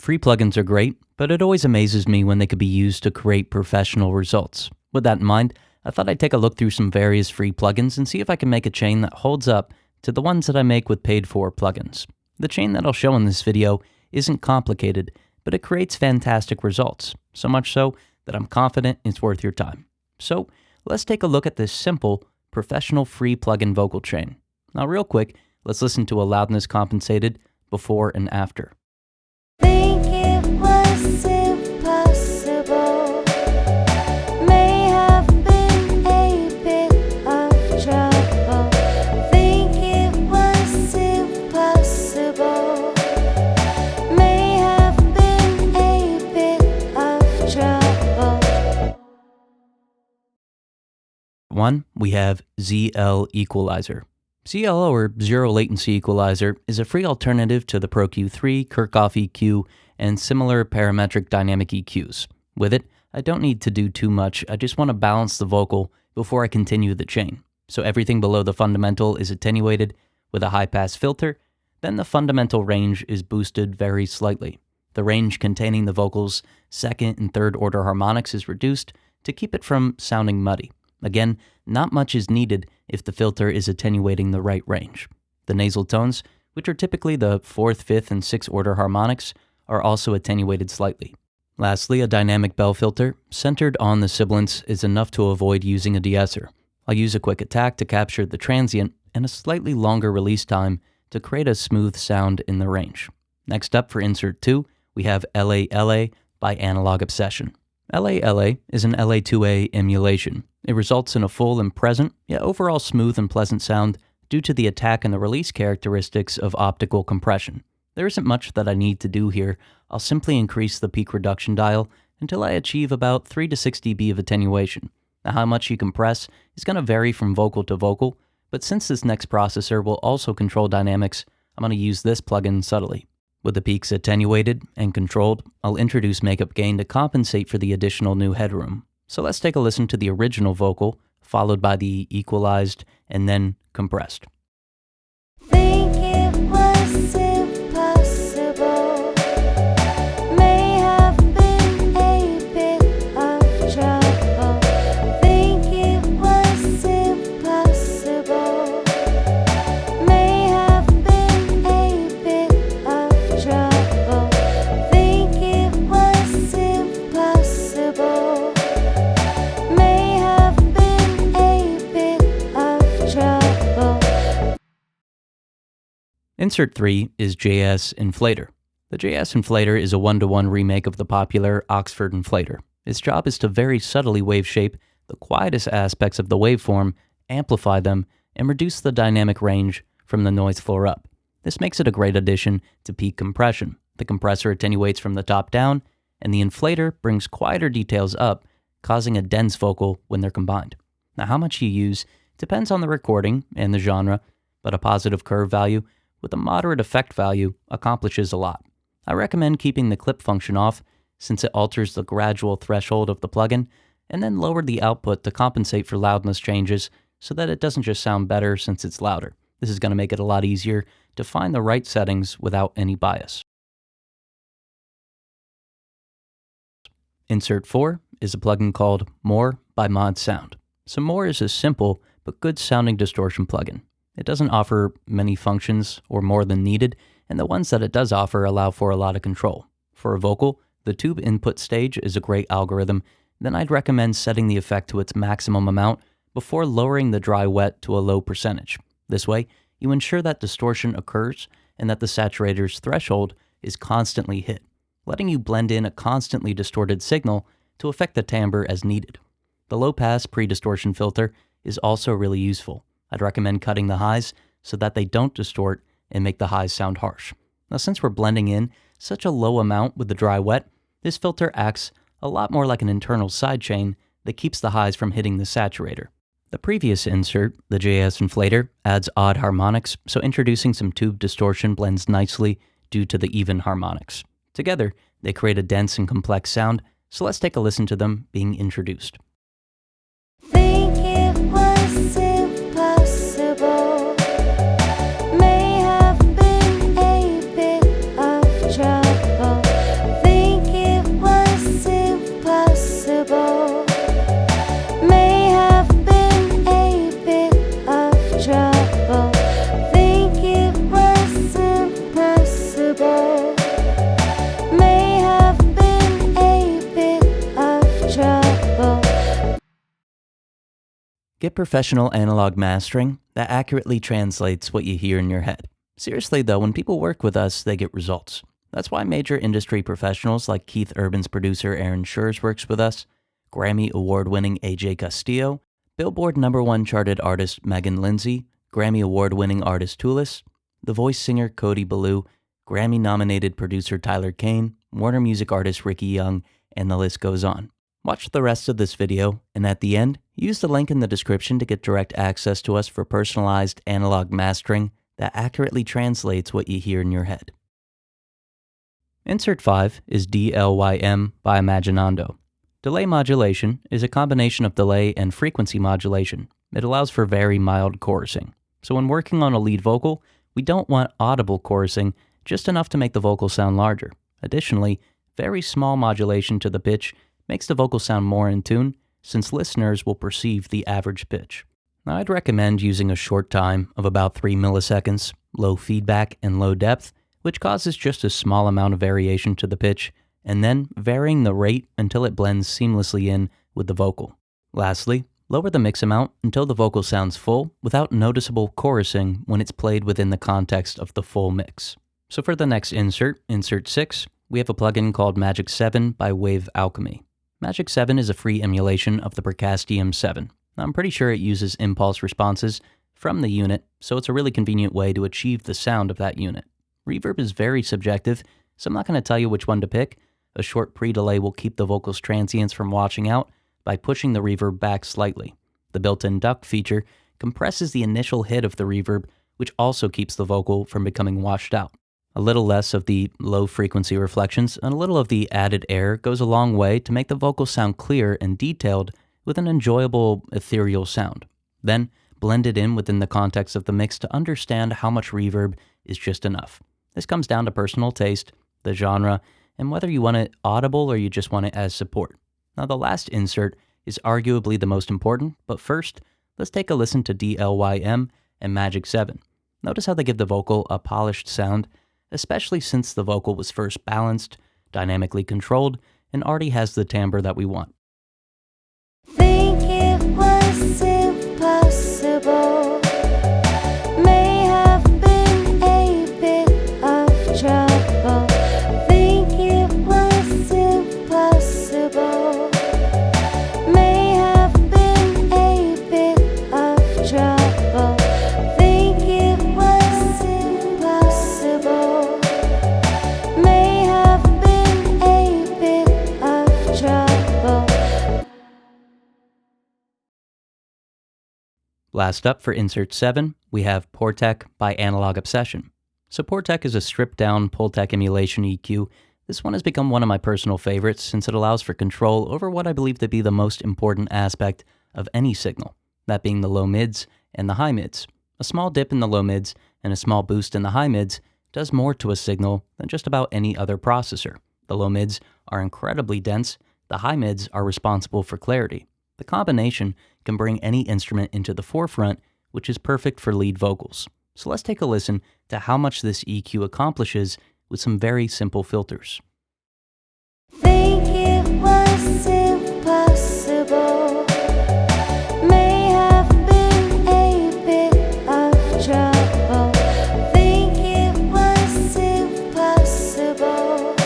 Free plugins are great, but it always amazes me when they could be used to create professional results. With that in mind, I thought I'd take a look through some various free plugins and see if I can make a chain that holds up to the ones that I make with paid-for plugins. The chain that I'll show in this video isn't complicated, but it creates fantastic results, so much so that I'm confident it's worth your time. So let's take a look at this simple, professional free plugin vocal chain. Now real quick, let's listen to a loudness compensated before and after. Think it was impossible. May have been a bit of trouble. Think it was impossible. May have been a bit of trouble. 1. We have ZL Equalizer. ZL, or Zero Latency Equalizer, is a free alternative to the Pro Q3, Kirchhoff EQ, and similar parametric dynamic EQs. With it, I don't need to do too much, I just want to balance the vocal before I continue the chain. So everything below the fundamental is attenuated with a high-pass filter, then the fundamental range is boosted very slightly. The range containing the vocal's second and third order harmonics is reduced to keep it from sounding muddy. Again, not much is needed if the filter is attenuating the right range. The nasal tones, which are typically the 4th, 5th, and 6th order harmonics, are also attenuated slightly. Lastly, a dynamic bell filter centered on the sibilants is enough to avoid using a de-esser. I'll use a quick attack to capture the transient and a slightly longer release time to create a smooth sound in the range. Next up for insert 2, we have LA by Analog Obsession. LA is an LA2A emulation. It results in a full and present, yet overall smooth and pleasant sound due to the attack and the release characteristics of optical compression. There isn't much that I need to do here. I'll simply increase the peak reduction dial until I achieve about 3 to 6 dB of attenuation. Now how much you compress is going to vary from vocal to vocal, but since this next processor will also control dynamics, I'm going to use this plugin subtly. With the peaks attenuated and controlled, I'll introduce makeup gain to compensate for the additional new headroom. So let's take a listen to the original vocal, followed by the equalized and then compressed. Think it was impossible. May have been a bit of trouble. Think it was impossible. May have been a bit of trouble. Think it was impossible. May have been a bit of trouble. Insert 3 is JS Inflator. The JS Inflator is a one-to-one remake of the popular Oxford Inflator. Its job is to very subtly wave shape the quietest aspects of the waveform, amplify them, and reduce the dynamic range from the noise floor up. This makes it a great addition to peak compression. The compressor attenuates from the top down, and the inflator brings quieter details up, causing a dense vocal when they're combined. Now how much you use depends on the recording and the genre, but a positive curve value with a moderate effect value accomplishes a lot. I recommend keeping the clip function off since it alters the gradual threshold of the plugin, and then lower the output to compensate for loudness changes so that it doesn't just sound better since it's louder. This is going to make it a lot easier to find the right settings without any bias. Insert 4 is a plugin called More by Mod Sound. So More is a simple but good sounding distortion plugin. It doesn't offer many functions or more than needed, and the ones that it does offer allow for a lot of control. For a vocal, the tube input stage is a great algorithm. Then I'd recommend setting the effect to its maximum amount before lowering the dry-wet to a low percentage. This way, you ensure that distortion occurs and that the saturator's threshold is constantly hit, letting you blend in a constantly distorted signal to affect the timbre as needed. The low-pass pre-distortion filter is also really useful. I'd recommend cutting the highs so that they don't distort and make the highs sound harsh. Now since we're blending in such a low amount with the dry-wet, this filter acts a lot more like an internal sidechain that keeps the highs from hitting the saturator. The previous insert, the JS Inflator, adds odd harmonics, so introducing some tube distortion blends nicely due to the even harmonics. Together, they create a dense and complex sound, so let's take a listen to them being introduced. Think it was impossible. May have been a bit of trouble. Get professional analog mastering that accurately translates what you hear in your head. Seriously though, when people work with us, they get results. That's why major industry professionals like Keith Urban's producer Aaron Schurz works with us, Grammy award-winning AJ Castillo, Billboard #1 charted artist Megan Lindsay, Grammy award-winning artist Toulis, The Voice singer Cody Ballou, Grammy-nominated producer Tyler Kane, Warner Music artist Ricky Young, and the list goes on. Watch the rest of this video, and at the end, use the link in the description to get direct access to us for personalized analog mastering that accurately translates what you hear in your head. Insert 5 is DLYM by Imaginando. Delay modulation is a combination of delay and frequency modulation. It allows for very mild chorusing. So when working on a lead vocal, we don't want audible chorusing, just enough to make the vocal sound larger. Additionally, very small modulation to the pitch makes the vocal sound more in tune, since listeners will perceive the average pitch. Now, I'd recommend using a short time of about 3 milliseconds, low feedback, and low depth, which causes just a small amount of variation to the pitch, and then varying the rate until it blends seamlessly in with the vocal. Lastly, lower the mix amount until the vocal sounds full without noticeable chorusing when it's played within the context of the full mix. So for the next insert, Insert 6, we have a plugin called Magic 7 by Wave Alchemy. Magic 7 is a free emulation of the Bricast 7. I'm pretty sure it uses impulse responses from the unit, so it's a really convenient way to achieve the sound of that unit. Reverb is very subjective, so I'm not going to tell you which one to pick. A short pre-delay will keep the vocal's transients from washing out by pushing the reverb back slightly. The built-in duct feature compresses the initial hit of the reverb, which also keeps the vocal from becoming washed out. A little less of the low-frequency reflections and a little of the added air goes a long way to make the vocal sound clear and detailed with an enjoyable, ethereal sound. Then, blend it in within the context of the mix to understand how much reverb is just enough. This comes down to personal taste, the genre, and whether you want it audible or you just want it as support. Now, the last insert is arguably the most important, but first, let's take a listen to DLYM and Magic 7. Notice how they give the vocal a polished sound, especially since the vocal was first balanced, dynamically controlled, and already has the timbre that we want. Think it was impossible. May have been a bit of trouble. Think it was impossible. May have been a bit of trouble. Think it was impossible. May have been a bit of trouble. Last up for Insert 7, we have Portec by Analog Obsession. So Portec is a stripped-down Pultec emulation EQ. This one has become one of my personal favorites since it allows for control over what I believe to be the most important aspect of any signal, that being the low mids and the high mids. A small dip in the low mids and a small boost in the high mids does more to a signal than just about any other processor. The low mids are incredibly dense, the high mids are responsible for clarity. The combination can bring any instrument into the forefront, which is perfect for lead vocals. So let's take a listen to how much this EQ accomplishes with some very simple filters. Think it was impossible. May have been a bit of trouble. Think it was impossible.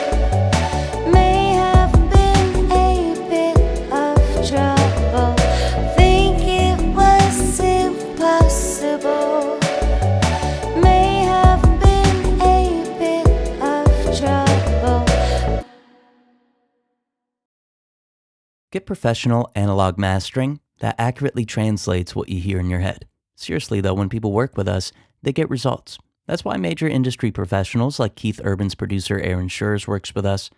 May have been a bit of trouble. Think it was impossible. May have been a bit of trouble. Get professional analog mastering that accurately translates what you hear in your head. Seriously though, when people work with us, they get results. That's why major industry professionals like Keith Urban's producer Aaron Schurz works with us,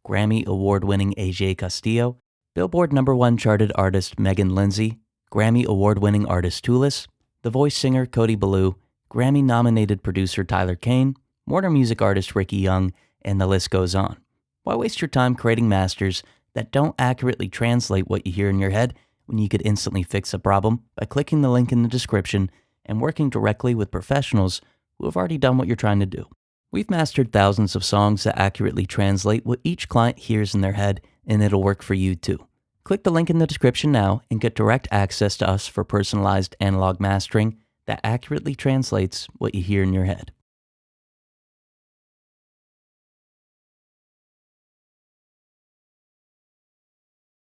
Grammy award-winning AJ Castillo, Billboard #1 charted artist Megan Lindsay, Grammy award-winning artist Toulis, The Voice singer Cody Ballou, Grammy-nominated producer Tyler Kane, Warner Music artist Ricky Young, and the list goes on. Why waste your time creating masters that don't accurately translate what you hear in your head when you could instantly fix a problem by clicking the link in the description and working directly with professionals who have already done what you're trying to do? We've mastered thousands of songs that accurately translate what each client hears in their head, and it'll work for you too. Click the link in the description now and get direct access to us for personalized analog mastering that accurately translates what you hear in your head.